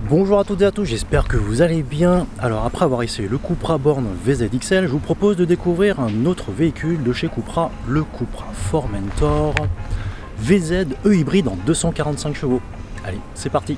Bonjour à toutes et à tous, j'espère que vous allez bien. Alors après avoir essayé le Cupra Born VZ XL, je vous propose de découvrir un autre véhicule de chez Cupra, le Cupra Formentor VZ E-hybride en 245 chevaux. Allez, c'est parti.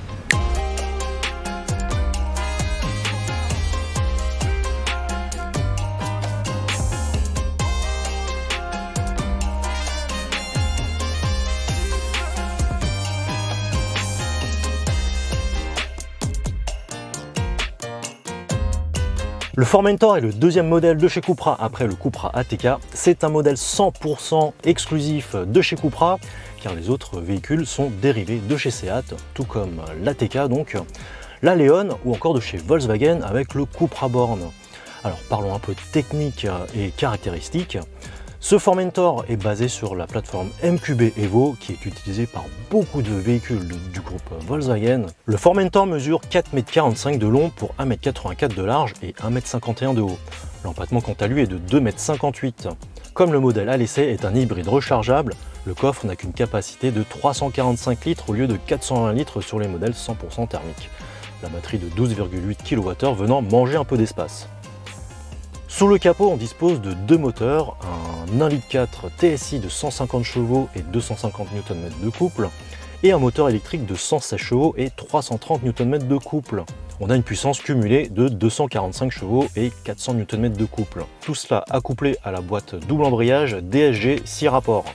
Le Formentor est le deuxième modèle de chez Cupra après le Cupra ATK. C'est un modèle 100% exclusif de chez Cupra car les autres véhicules sont dérivés de chez Seat, tout comme l'ATK donc, la Leon ou encore de chez Volkswagen avec le Cupra Born. Alors parlons un peu technique et caractéristiques. Ce Formentor est basé sur la plateforme MQB Evo qui est utilisée par beaucoup de véhicules du groupe Volkswagen. Le Formentor mesure 4,45 m de long pour 1,84 m de large et 1,51 m de haut. L'empattement quant à lui est de 2,58 m. Comme le modèle à l'essai est un hybride rechargeable, le coffre n'a qu'une capacité de 345 litres au lieu de 420 litres sur les modèles 100% thermiques. La batterie de 12,8 kWh venant manger un peu d'espace. Sous le capot, on dispose de deux moteurs, un 1,4 litre TSI de 150 chevaux et 250 Nm de couple, et un moteur électrique de 116 chevaux et 330 Nm de couple. On a une puissance cumulée de 245 chevaux et 400 Nm de couple. Tout cela accouplé à la boîte double embrayage DSG 6 rapports.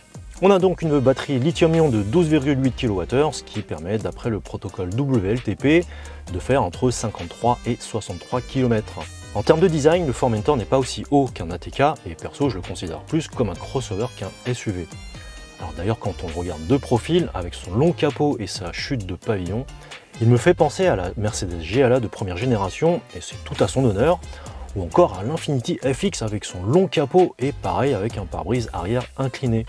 On a donc une batterie lithium-ion de 12,8 kWh, ce qui permet, d'après le protocole WLTP, de faire entre 53 et 63 km. En termes de design, le Formentor n'est pas aussi haut qu'un ATK et perso je le considère plus comme un crossover qu'un SUV. Alors d'ailleurs quand on le regarde de profil, avec son long capot et sa chute de pavillon, il me fait penser à la Mercedes GLA de première génération et c'est tout à son honneur, ou encore à l'Infiniti FX avec son long capot et pareil avec un pare-brise arrière incliné.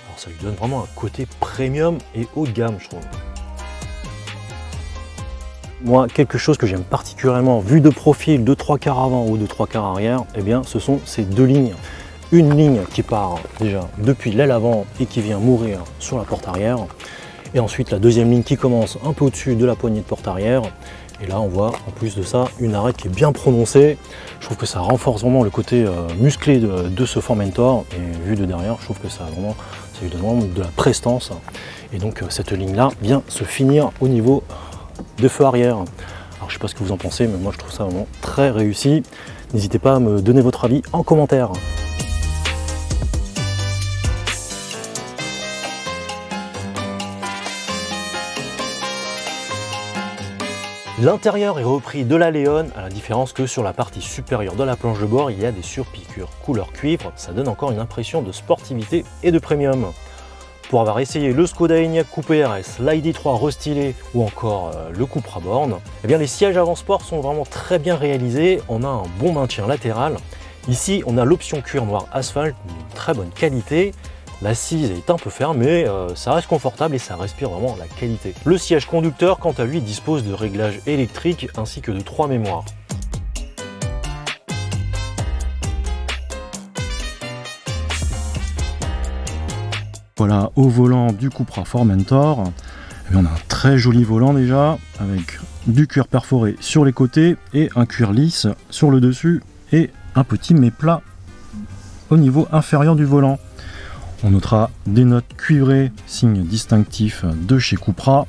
Alors ça lui donne vraiment un côté premium et haut de gamme je trouve. Moi, quelque chose que j'aime particulièrement, vu de profil, de 3/4 avant ou de 3/4 arrière, eh bien, ce sont ces deux lignes. Une ligne qui part déjà depuis l'aile avant et qui vient mourir sur la porte arrière. Et ensuite, la deuxième ligne qui commence un peu au-dessus de la poignée de porte arrière. Et là, on voit en plus de ça une arête qui est bien prononcée. Je trouve que ça renforce vraiment le côté musclé de ce Formentor. Et vu de derrière, je trouve que ça lui donne vraiment de la prestance. Et donc, cette ligne-là vient se finir au niveau de feu arrière. Alors je sais pas ce que vous en pensez, mais moi je trouve ça vraiment très réussi. N'hésitez pas à me donner votre avis en commentaire. L'intérieur est repris de la Leon, à la différence que sur la partie supérieure de la planche de bord, il y a des surpiqûres couleur cuivre. Ça donne encore une impression de sportivité et de premium. Pour avoir essayé le Skoda Enyaq Coupé RS, l'ID3 restylé ou encore le Cupra Born, eh bien les sièges avant sport sont vraiment très bien réalisés, on a un bon maintien latéral. Ici on a l'option cuir noir asphalte d'une très bonne qualité, l'assise est un peu ferme mais ça reste confortable et ça respire vraiment la qualité. Le siège conducteur quant à lui dispose de réglages électriques ainsi que de 3 mémoires. Voilà, au volant du Cupra Formentor, on a un très joli volant déjà, avec du cuir perforé sur les côtés et un cuir lisse sur le dessus et un petit méplat au niveau inférieur du volant. On notera des notes cuivrées, signe distinctif de chez Cupra,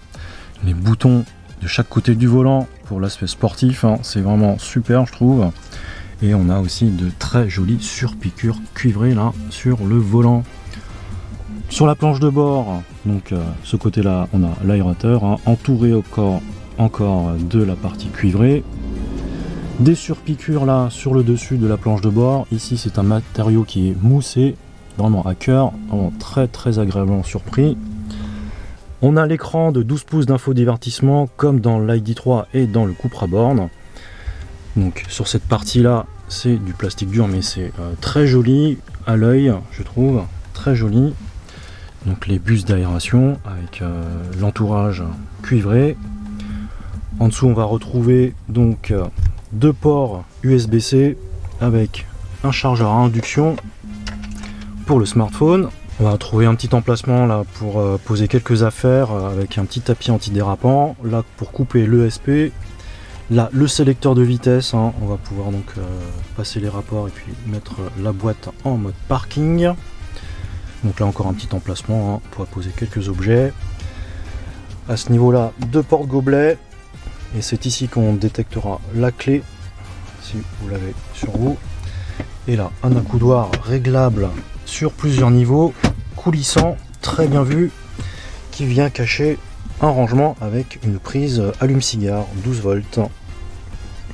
les boutons de chaque côté du volant pour l'aspect sportif, hein, c'est vraiment super je trouve. Et on a aussi de très jolies surpiqûres cuivrées là sur le volant. Sur la planche de bord, donc ce côté-là, on a l'aérateur, hein, entouré encore de la partie cuivrée. Des surpiqûres là sur le dessus de la planche de bord. Ici, c'est un matériau qui est moussé, vraiment à cœur, vraiment très agréablement surpris. On a l'écran de 12 pouces d'infodivertissement comme dans l'ID3 et dans le Cupra Born. Donc sur cette partie-là, c'est du plastique dur, mais c'est très joli à l'œil, je trouve, très joli. Donc les bus d'aération avec l'entourage cuivré. En dessous on va retrouver donc deux ports USB-C avec un chargeur à induction pour le smartphone. On va trouver un petit emplacement là pour poser quelques affaires avec un petit tapis antidérapant, là pour couper l'ESP Là, le sélecteur de vitesse, hein, on va pouvoir donc passer les rapports et puis mettre la boîte en mode parking. Donc là encore un petit emplacement hein, pour poser quelques objets. À ce niveau-là, 2 porte-gobelets. Et c'est ici qu'on détectera la clé, si vous l'avez sur vous. Et là, un accoudoir réglable sur plusieurs niveaux, coulissant, très bien vu, qui vient cacher un rangement avec une prise allume-cigare 12 volts.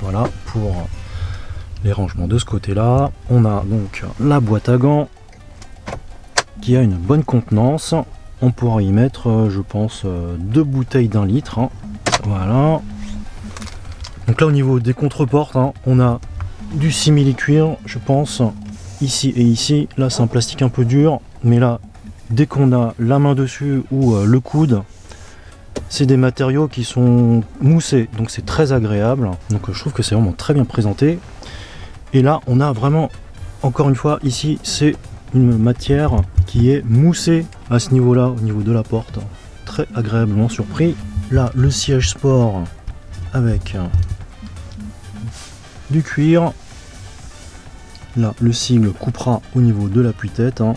Voilà pour les rangements de ce côté-là. On a donc la boîte à gants qui a une bonne contenance. On pourra y mettre, je pense, 2 bouteilles d'1 litre. Hein. Voilà. Donc là, au niveau des contreportes, hein, on a du simili-cuir, je pense, ici et ici. Là, c'est un plastique un peu dur, mais là, dès qu'on a la main dessus ou le coude, c'est des matériaux qui sont moussés, donc c'est très agréable. Donc je trouve que c'est vraiment très bien présenté. Et là, on a vraiment, encore une fois, ici, c'est une matière qui est moussée à ce niveau-là, au niveau de la porte. Très agréablement surpris. Là, le siège sport avec du cuir. Là, le sigle Cupra au niveau de l'appui-tête. Hein.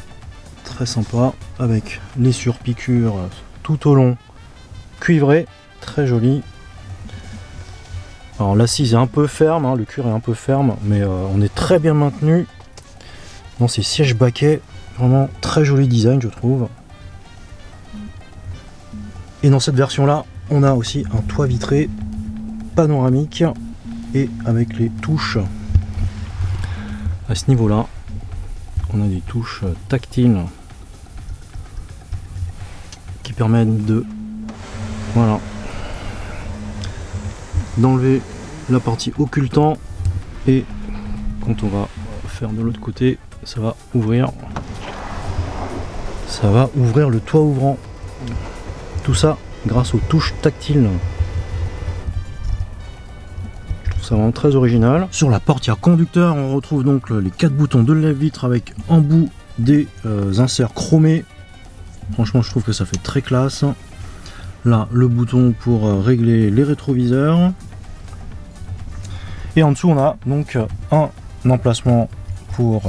Très sympa, avec les surpiqûres tout au long. Cuivré, très joli. Alors l'assise est un peu ferme, hein, le cuir est un peu ferme, mais on est très bien maintenu dans ces sièges baquets. Vraiment très joli design, je trouve. Et dans cette version là, on a aussi un toit vitré panoramique et avec les touches à ce niveau là. On a des touches tactiles qui permettent de voilà, d'enlever la partie occultant, et quand on va faire de l'autre côté, ça va ouvrir le toit ouvrant. Tout ça grâce aux touches tactiles. Je trouve ça vraiment très original. Sur la portière conducteur, on retrouve donc les 4 boutons de lève-vitre avec en bout des inserts chromés. Franchement, je trouve que ça fait très classe. Là, le bouton pour régler les rétroviseurs. Et en dessous, on a donc un emplacement pour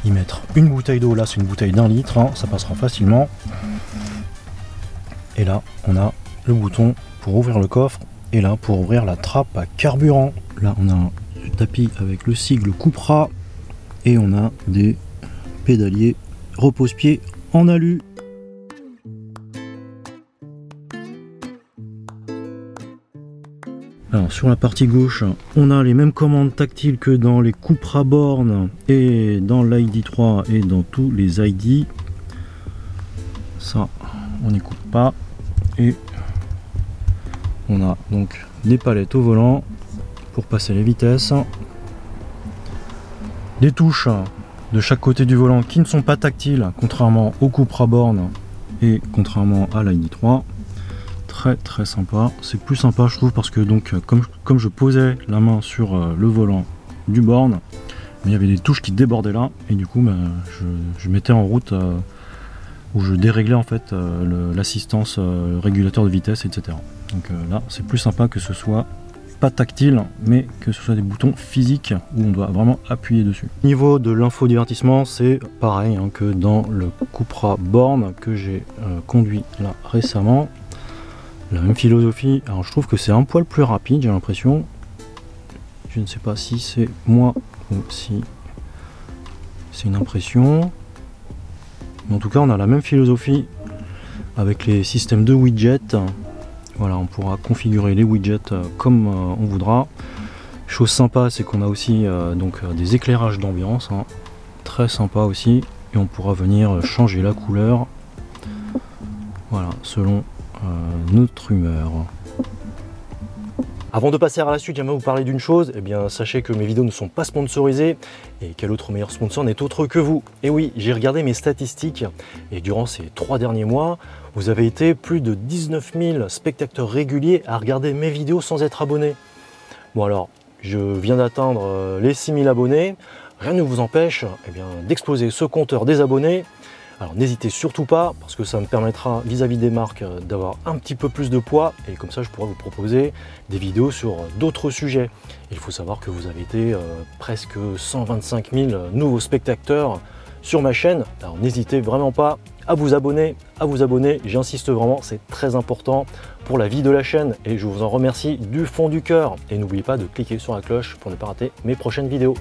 y mettre une bouteille d'eau. Là, c'est une bouteille d'1 litre, hein, ça passera facilement. Et là, on a le bouton pour ouvrir le coffre. Et là, pour ouvrir la trappe à carburant. Là, on a un tapis avec le sigle Cupra. Et on a des pédaliers repose-pied en alu. Alors sur la partie gauche, on a les mêmes commandes tactiles que dans les Cupra Born et dans l'ID3 et dans tous les ID. Ça, on n'écoute pas. Et on a donc des palettes au volant pour passer les vitesses. Des touches de chaque côté du volant qui ne sont pas tactiles, contrairement au Cupra Born et contrairement à l'ID3. Très sympa, c'est plus sympa je trouve parce que donc comme je posais la main sur le volant du Born, il y avait des touches qui débordaient là et du coup je mettais en route où je déréglais en fait l'assistance, le régulateur de vitesse, etc. Donc là c'est plus sympa que ce soit pas tactile mais que ce soit des boutons physiques où on doit vraiment appuyer dessus. Niveau de l'infodivertissement, c'est pareil hein, que dans le Cupra Born que j'ai conduit là récemment. La même philosophie. Alors je trouve que c'est un poil plus rapide, j'ai l'impression. Je ne sais pas si c'est moi ou si c'est une impression. Mais en tout cas, on a la même philosophie avec les systèmes de widgets. Voilà, on pourra configurer les widgets comme on voudra. Chose sympa, c'est qu'on a aussi donc des éclairages d'ambiance, hein. Très sympa aussi. Et on pourra venir changer la couleur. Voilà, selon notre humeur. Avant de passer à la suite, j'aimerais vous parler d'une chose. Eh bien, sachez que mes vidéos ne sont pas sponsorisées et quel autre meilleur sponsor n'est autre que vous. Et oui, j'ai regardé mes statistiques et durant ces 3 derniers mois, vous avez été plus de 19 000 spectateurs réguliers à regarder mes vidéos sans être abonnés. Bon alors, je viens d'atteindre les 6 000 abonnés. Rien ne vous empêche d'exploser ce compteur des abonnés Alors n'hésitez surtout pas, parce que ça me permettra vis-à-vis des marques d'avoir un petit peu plus de poids, et comme ça je pourrai vous proposer des vidéos sur d'autres sujets. Il faut savoir que vous avez été presque 125 000 nouveaux spectateurs sur ma chaîne, alors n'hésitez vraiment pas à vous abonner, j'insiste vraiment, c'est très important pour la vie de la chaîne, et je vous en remercie du fond du cœur. Et n'oubliez pas de cliquer sur la cloche pour ne pas rater mes prochaines vidéos.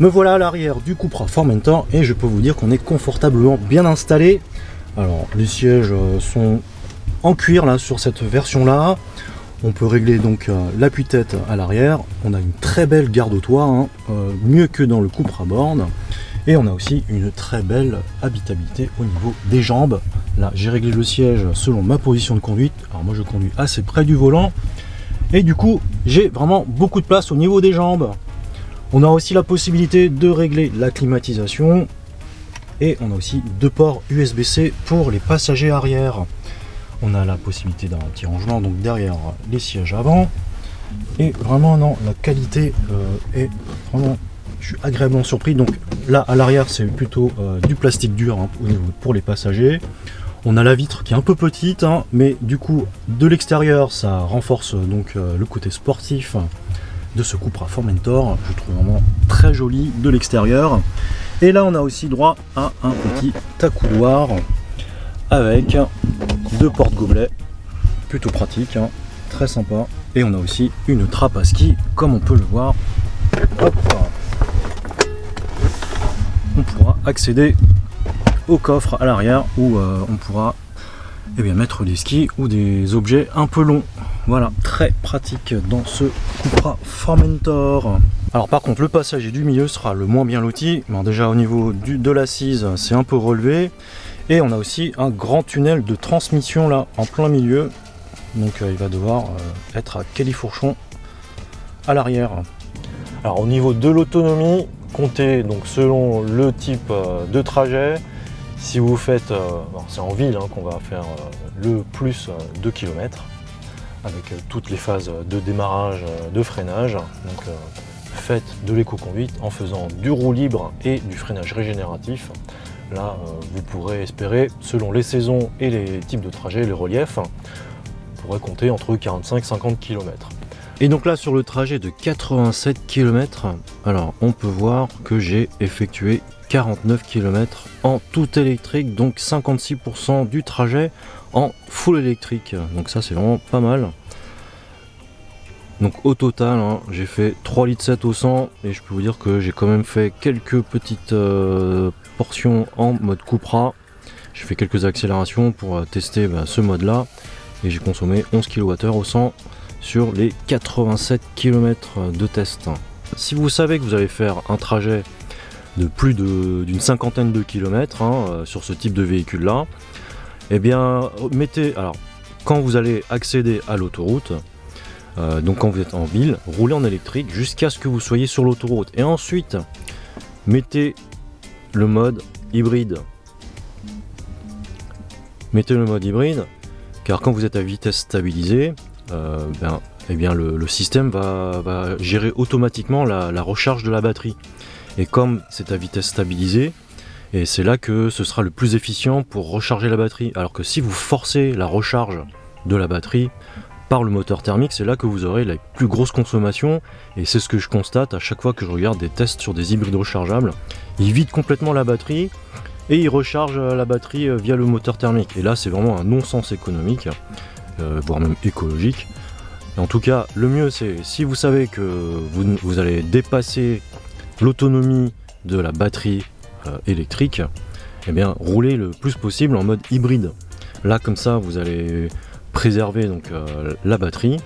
Me voilà à l'arrière du Cupra Formentor et je peux vous dire qu'on est confortablement bien installé. Alors les sièges sont en cuir là sur cette version là. On peut régler donc l'appui-tête à l'arrière. On a une très belle garde au toit, hein, mieux que dans le Cupra Born. Et on a aussi une très belle habitabilité au niveau des jambes. Là j'ai réglé le siège selon ma position de conduite. Alors moi je conduis assez près du volant. Et du coup j'ai vraiment beaucoup de place au niveau des jambes. On a aussi la possibilité de régler la climatisation. Et on a aussi 2 ports USB-C pour les passagers arrière. On a la possibilité d'un petit rangement donc derrière les sièges avant. Et vraiment non, la qualité est vraiment, je suis agréablement surpris. Donc là à l'arrière c'est plutôt du plastique dur hein, pour les passagers. On a la vitre qui est un peu petite, hein, mais du coup de l'extérieur ça renforce donc le côté sportif de ce Cupra Formentor. Je trouve vraiment très joli de l'extérieur. Et là on a aussi droit à un petit accoudoir avec 2 porte-gobelets, plutôt pratique, hein, très sympa. Et on a aussi une trappe à ski, comme on peut le voir. Hop. On pourra accéder au coffre à l'arrière où on pourra mettre des skis ou des objets un peu longs. Voilà, très pratique dans ce Cupra Formentor. Alors par contre le passager du milieu sera le moins bien loti. Bon, déjà au niveau de l'assise c'est un peu relevé. Et on a aussi un grand tunnel de transmission là en plein milieu. Donc il va devoir être à califourchon à l'arrière. Alors au niveau de l'autonomie, comptez donc selon le type de trajet. Si vous faites, c'est en ville hein, qu'on va faire le plus de kilomètres avec toutes les phases de démarrage, de freinage. Donc faites de l'éco-conduite en faisant du roue libre et du freinage régénératif. Là, vous pourrez espérer, selon les saisons et les types de trajets, les reliefs, vous pourrez compter entre 45 et 50 km. Et donc là, sur le trajet de 87 km, alors on peut voir que j'ai effectué 49 km en tout électrique, donc 56% du trajet en full électrique. Donc ça, c'est vraiment pas mal. Donc au total, hein, j'ai fait 3,7 litres au 100 et je peux vous dire que j'ai quand même fait quelques petites portions en mode Cupra. J'ai fait quelques accélérations pour tester ce mode là et j'ai consommé 11 kWh au 100 sur les 87 km de test. Si vous savez que vous allez faire un trajet de plus d'une cinquantaine de kilomètres sur ce type de véhicule là, et bien mettez, alors quand vous allez accéder à l'autoroute, donc quand vous êtes en ville, roulez en électrique jusqu'à ce que vous soyez sur l'autoroute et ensuite mettez le mode hybride. Mettez le mode hybride car quand vous êtes à vitesse stabilisée, le système va gérer automatiquement la recharge de la batterie. Et comme c'est à vitesse stabilisée, et c'est là que ce sera le plus efficient pour recharger la batterie. Alors que si vous forcez la recharge de la batterie par le moteur thermique, c'est là que vous aurez la plus grosse consommation. Et c'est ce que je constate à chaque fois que je regarde des tests sur des hybrides rechargeables. Ils vident complètement la batterie et ils rechargent la batterie via le moteur thermique. Et là, c'est vraiment un non-sens économique, voire même écologique. Et en tout cas, le mieux, c'est si vous savez que vous allez dépasser l'autonomie de la batterie électrique, eh bien roulez le plus possible en mode hybride. Là comme ça vous allez préserver donc la batterie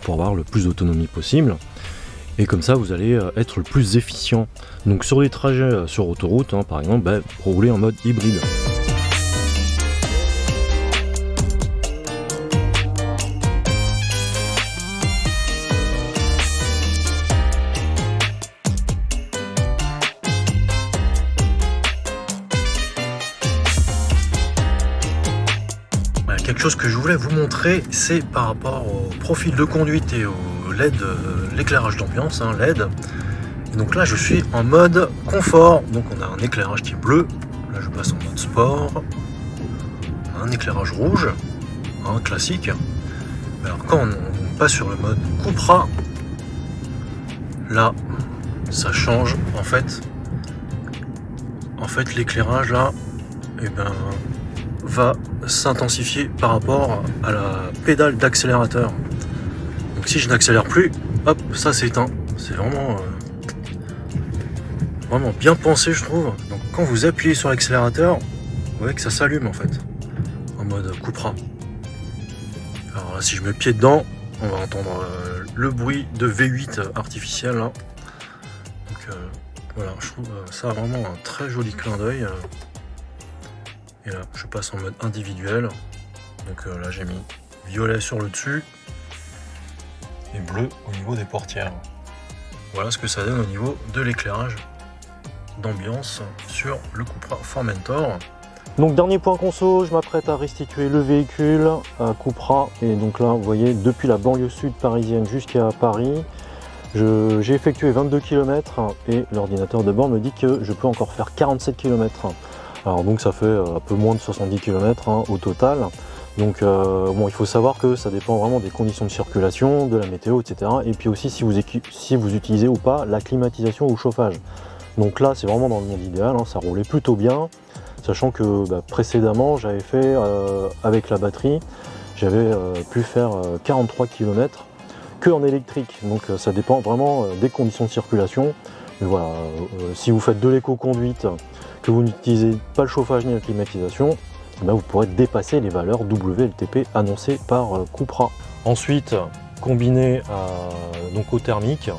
pour avoir le plus d'autonomie possible et comme ça vous allez être le plus efficient. Donc sur les trajets sur autoroute par exemple, roulez en mode hybride. Quelque chose que je voulais vous montrer, c'est par rapport au profil de conduite et aux LED, l'éclairage d'ambiance, hein, LED. Et donc là, je suis en mode confort. Donc on a un éclairage qui est bleu. Là, je passe en mode sport. Un éclairage rouge, hein, classique. Alors quand on passe sur le mode Cupra, là, ça change en fait. En fait, l'éclairage là, eh ben, va s'intensifier par rapport à la pédale d'accélérateur. Donc si je n'accélère plus, hop, ça s'éteint. C'est vraiment bien pensé, je trouve. Donc quand vous appuyez sur l'accélérateur, vous voyez que ça s'allume en fait, en mode Cupra. Alors là, si je mets le pied dedans, on va entendre le bruit de V8 artificiel là. Donc voilà, je trouve ça vraiment un très joli clin d'œil. Et là, je passe en mode individuel. Donc là, j'ai mis violet sur le dessus et bleu au niveau des portières. Voilà ce que ça donne au niveau de l'éclairage d'ambiance sur le Cupra Formentor. Donc dernier point conso, je m'apprête à restituer le véhicule à Cupra. Et donc là, vous voyez, depuis la banlieue sud parisienne jusqu'à Paris, j'ai effectué 22 km et l'ordinateur de bord me dit que je peux encore faire 47 km. Alors donc ça fait un peu moins de 70 km hein, au total. Donc bon, il faut savoir que ça dépend vraiment des conditions de circulation, de la météo, etc. Et puis aussi si vous utilisez ou pas la climatisation ou le chauffage. Donc là c'est vraiment dans le monde idéal, hein, ça roulait plutôt bien. Sachant que précédemment j'avais fait avec la batterie, j'avais pu faire 43 km que en électrique. Donc ça dépend vraiment des conditions de circulation. Mais voilà, si vous faites de l'éco-conduite, que vous n'utilisez pas le chauffage ni la climatisation, vous pourrez dépasser les valeurs WLTP annoncées par Cupra. Ensuite, combiné donc au thermique,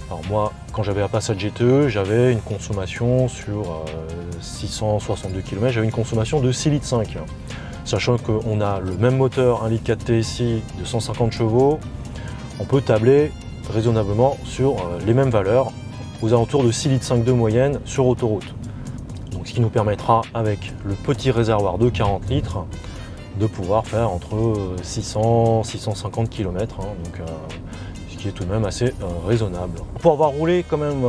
alors moi quand j'avais la Passat GTE, j'avais une consommation sur 662 km, j'avais une consommation de 6,5 litres. Sachant qu'on a le même moteur 1,4 litre TSI de 150 chevaux, on peut tabler raisonnablement sur les mêmes valeurs, aux alentours de 6,5 litres de moyenne sur autoroute. Donc, ce qui nous permettra, avec le petit réservoir de 40 litres, de pouvoir faire entre 600 et 650 km, hein, donc, ce qui est tout de même assez raisonnable. Pour avoir roulé quand même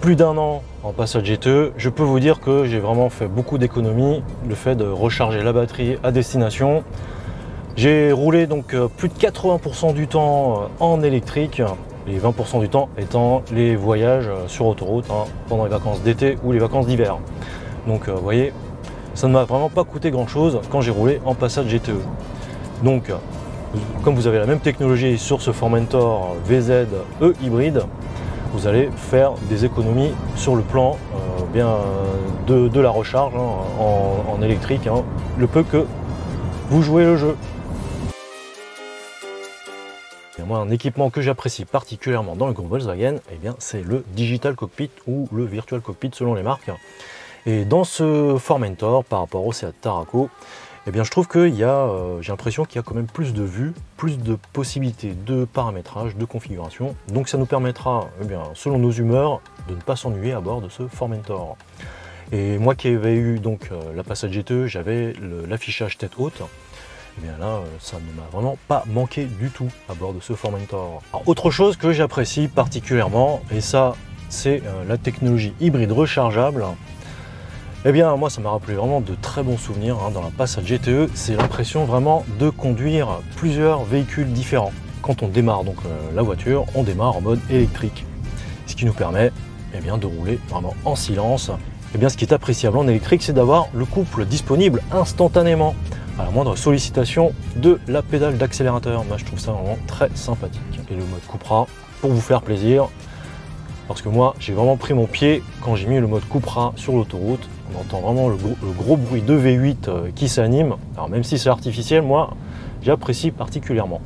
plus d'1 an en Passat GTE, je peux vous dire que j'ai vraiment fait beaucoup d'économies, le fait de recharger la batterie à destination. J'ai roulé donc plus de 80% du temps en électrique, les 20% du temps étant les voyages sur autoroute hein, pendant les vacances d'été ou les vacances d'hiver. Donc vous voyez, ça ne m'a vraiment pas coûté grand chose quand j'ai roulé en Passat GTE. Donc comme vous avez la même technologie sur ce Formentor VZ E hybride, vous allez faire des économies sur le plan de la recharge hein, en électrique, hein, le peu que vous jouez le jeu. Et moi, un équipement que j'apprécie particulièrement dans le groupe Volkswagen, eh bien, c'est le Digital Cockpit ou le Virtual Cockpit selon les marques. Et dans ce Formentor, par rapport au Seat Tarraco, eh bien, je trouve qu'il y a, j'ai l'impression qu'il y a quand même plus de vues, plus de possibilités de paramétrage, de configuration. Donc ça nous permettra, eh bien, selon nos humeurs, de ne pas s'ennuyer à bord de ce Formentor. Et moi qui avais eu donc la Passat GTE, j'avais l'affichage tête haute. Et bien là, ça ne m'a vraiment pas manqué du tout à bord de ce Formentor. Alors, autre chose que j'apprécie particulièrement, et ça c'est la technologie hybride rechargeable. Eh bien moi ça m'a rappelé vraiment de très bons souvenirs hein, dans la Passat GTE, c'est l'impression vraiment de conduire plusieurs véhicules différents. Quand on démarre donc la voiture, on démarre en mode électrique. Ce qui nous permet eh bien, de rouler vraiment en silence. Eh bien, ce qui est appréciable en électrique, c'est d'avoir le couple disponible instantanément, à la moindre sollicitation de la pédale d'accélérateur. Moi, je trouve ça vraiment très sympathique. Et le mode Cupra, pour vous faire plaisir, parce que moi, j'ai vraiment pris mon pied quand j'ai mis le mode Cupra sur l'autoroute. On entend vraiment le gros bruit de V8 qui s'anime. Alors même si c'est artificiel, moi, j'apprécie particulièrement.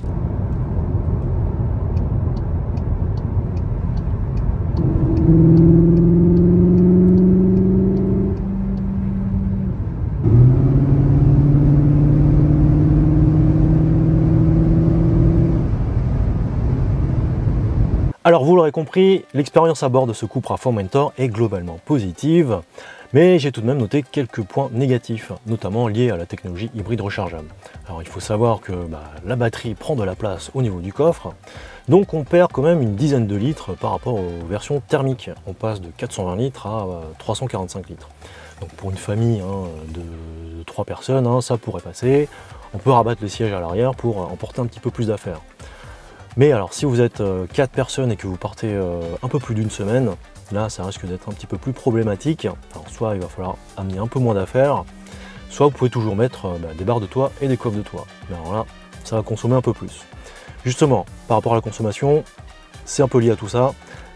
Alors vous l'aurez compris, l'expérience à bord de ce Cupra Formentor est globalement positive, mais j'ai tout de même noté quelques points négatifs, notamment liés à la technologie hybride rechargeable. Alors il faut savoir que la batterie prend de la place au niveau du coffre, donc on perd quand même une dizaine de litres par rapport aux versions thermiques. On passe de 420 litres à 345 litres. Donc pour une famille de 3 personnes, ça pourrait passer. On peut rabattre le siège à l'arrière pour emporter un petit peu plus d'affaires. Mais alors si vous êtes 4 personnes et que vous partez un peu plus d'une semaine, là ça risque d'être un petit peu plus problématique. Alors soit il va falloir amener un peu moins d'affaires, soit vous pouvez toujours mettre des barres de toit et des coffres de toit. Mais alors là, ça va consommer un peu plus. Justement, par rapport à la consommation, c'est un peu lié à tout ça.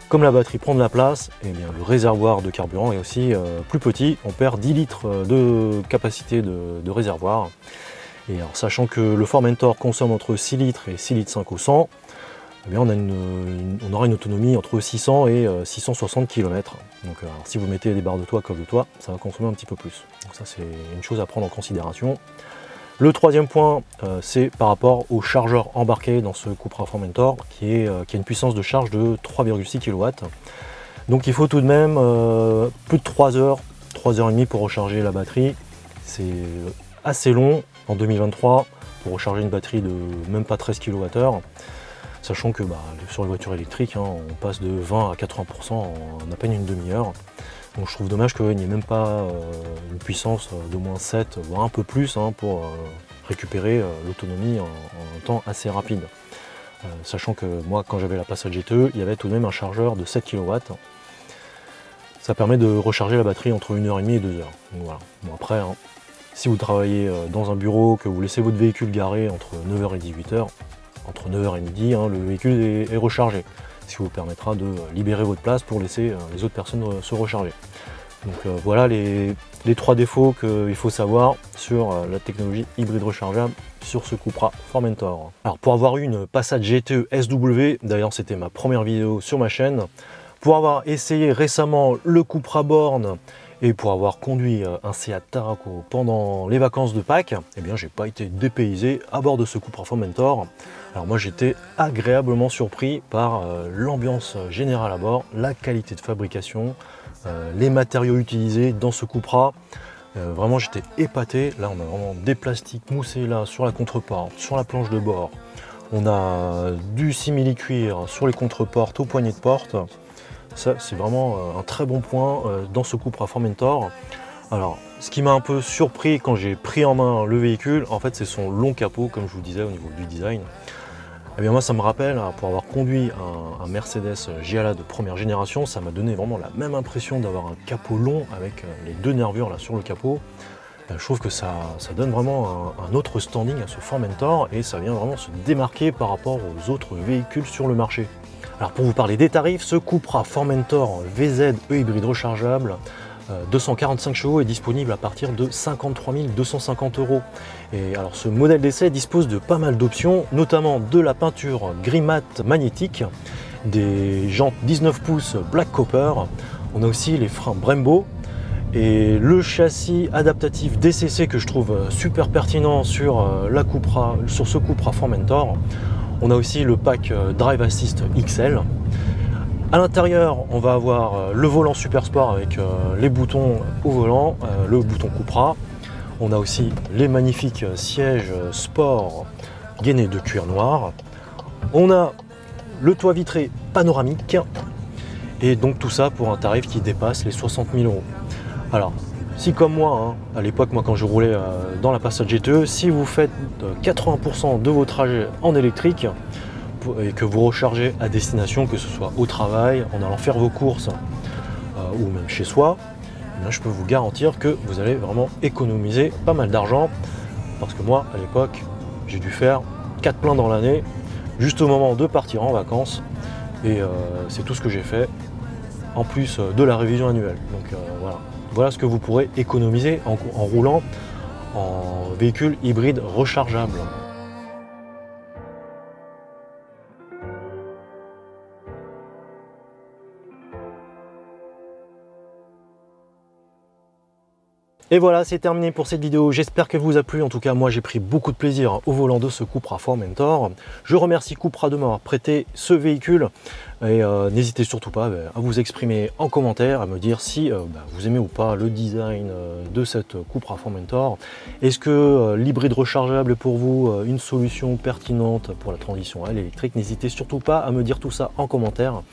Comme la batterie prend de la place, eh bien, le réservoir de carburant est aussi plus petit. On perd 10 litres de capacité de réservoir. Et alors, sachant que le Formentor consomme entre 6 litres et 6 litres 5 au 100, eh bien, on aura une autonomie entre 600 et 660 km. Donc alors, si vous mettez des barres de toit, coffre de toit, ça va consommer un petit peu plus. Donc ça c'est une chose à prendre en considération. Le troisième point, c'est par rapport au chargeur embarqué dans ce Cupra Formentor qui a une puissance de charge de 3,6 kW. Donc il faut tout de même plus de 3 heures, 3 heures et demie pour recharger la batterie. C'est assez long en 2023 pour recharger une batterie de même pas 13 kWh. Sachant que sur les voitures électriques, on passe de 20 à 80% en à peine une demi-heure. Donc je trouve dommage qu'il n'y ait même pas une puissance d'au moins 7, voire un peu plus, pour récupérer l'autonomie en un temps assez rapide. Sachant que moi, quand j'avais la Passat GTE, il y avait tout de même un chargeur de 7 kW. Ça permet de recharger la batterie entre 1h30 et 2 heures. Donc voilà. Bon après, si vous travaillez dans un bureau, que vous laissez votre véhicule garé entre 9h et 18h, entre 9h et midi, le véhicule est rechargé, ce qui vous permettra de libérer votre place pour laisser les autres personnes se recharger. Donc voilà les 3 défauts qu'il faut savoir sur la technologie hybride rechargeable sur ce Cupra Formentor. Alors pour avoir eu une Passat GTE SW, d'ailleurs c'était ma première vidéo sur ma chaîne, pour avoir essayé récemment le Cupra Born et pour avoir conduit un Seat Tarraco pendant les vacances de Pâques, eh bien j'ai pas été dépaysé à bord de ce Cupra Formentor. Alors moi j'étais agréablement surpris par l'ambiance générale à bord, la qualité de fabrication, les matériaux utilisés dans ce Cupra. Vraiment j'étais épaté. Là on a vraiment des plastiques moussés là sur la contreporte, sur la planche de bord. On a du simili-cuir sur les contreportes, aux poignées de porte. Ça c'est vraiment un très bon point dans ce Cupra Formentor. Alors ce qui m'a un peu surpris quand j'ai pris en main le véhicule, en fait c'est son long capot, comme je vous disais au niveau du design. Eh bien moi ça me rappelle, pour avoir conduit un Mercedes GLA de première génération, ça m'a donné vraiment la même impression d'avoir un capot long avec les 2 nervures là sur le capot. Je trouve que ça donne vraiment un autre standing à ce Formentor et ça vient vraiment se démarquer par rapport aux autres véhicules sur le marché. Alors pour vous parler des tarifs, ce Cupra Formentor VZ hybride rechargeable 245 chevaux est disponible à partir de 53 250 €. Et alors ce modèle d'essai dispose de pas mal d'options, notamment de la peinture gris mat magnétique, des jantes 19 pouces Black Copper, on a aussi les freins Brembo et le châssis adaptatif DCC que je trouve super pertinent sur ce Cupra Formentor. On a aussi le pack Drive Assist XL. À l'intérieur, on va avoir le volant Super Sport avec les boutons au volant, le bouton Cupra. On a aussi les magnifiques sièges sport gainés de cuir noir. On a le toit vitré panoramique et donc tout ça pour un tarif qui dépasse les 60 000 €. Alors, si comme moi, à l'époque, moi quand je roulais dans la Passat GTE, si vous faites 80% de vos trajets en électrique, et que vous rechargez à destination, que ce soit au travail, en allant faire vos courses ou même chez soi, je peux vous garantir que vous allez vraiment économiser pas mal d'argent parce que moi à l'époque j'ai dû faire 4 pleins dans l'année juste au moment de partir en vacances et c'est tout ce que j'ai fait en plus de la révision annuelle. Donc voilà ce que vous pourrez économiser en roulant en véhicule hybride rechargeable. Et voilà, c'est terminé pour cette vidéo. J'espère qu'elle vous a plu. En tout cas, moi, j'ai pris beaucoup de plaisir au volant de ce Cupra Formentor. Je remercie Cupra de m'avoir prêté ce véhicule. Et n'hésitez surtout pas à vous exprimer en commentaire, à me dire si vous aimez ou pas le design de cette Cupra Formentor. Est-ce que l'hybride rechargeable est pour vous une solution pertinente pour la transition à l'électrique? N'hésitez surtout pas à me dire tout ça en commentaire.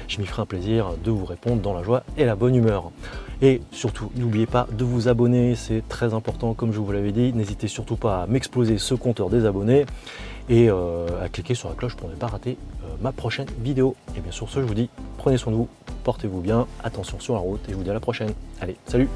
Je m'y ferai un plaisir de vous répondre dans la joie et la bonne humeur. Et surtout, n'oubliez pas de vous abonner, c'est très important comme je vous l'avais dit. N'hésitez surtout pas à m'exploser ce compteur des abonnés et à cliquer sur la cloche pour ne pas rater ma prochaine vidéo. Et bien sur ce, je vous dis, prenez soin de vous, portez-vous bien, attention sur la route et je vous dis à la prochaine. Allez, salut!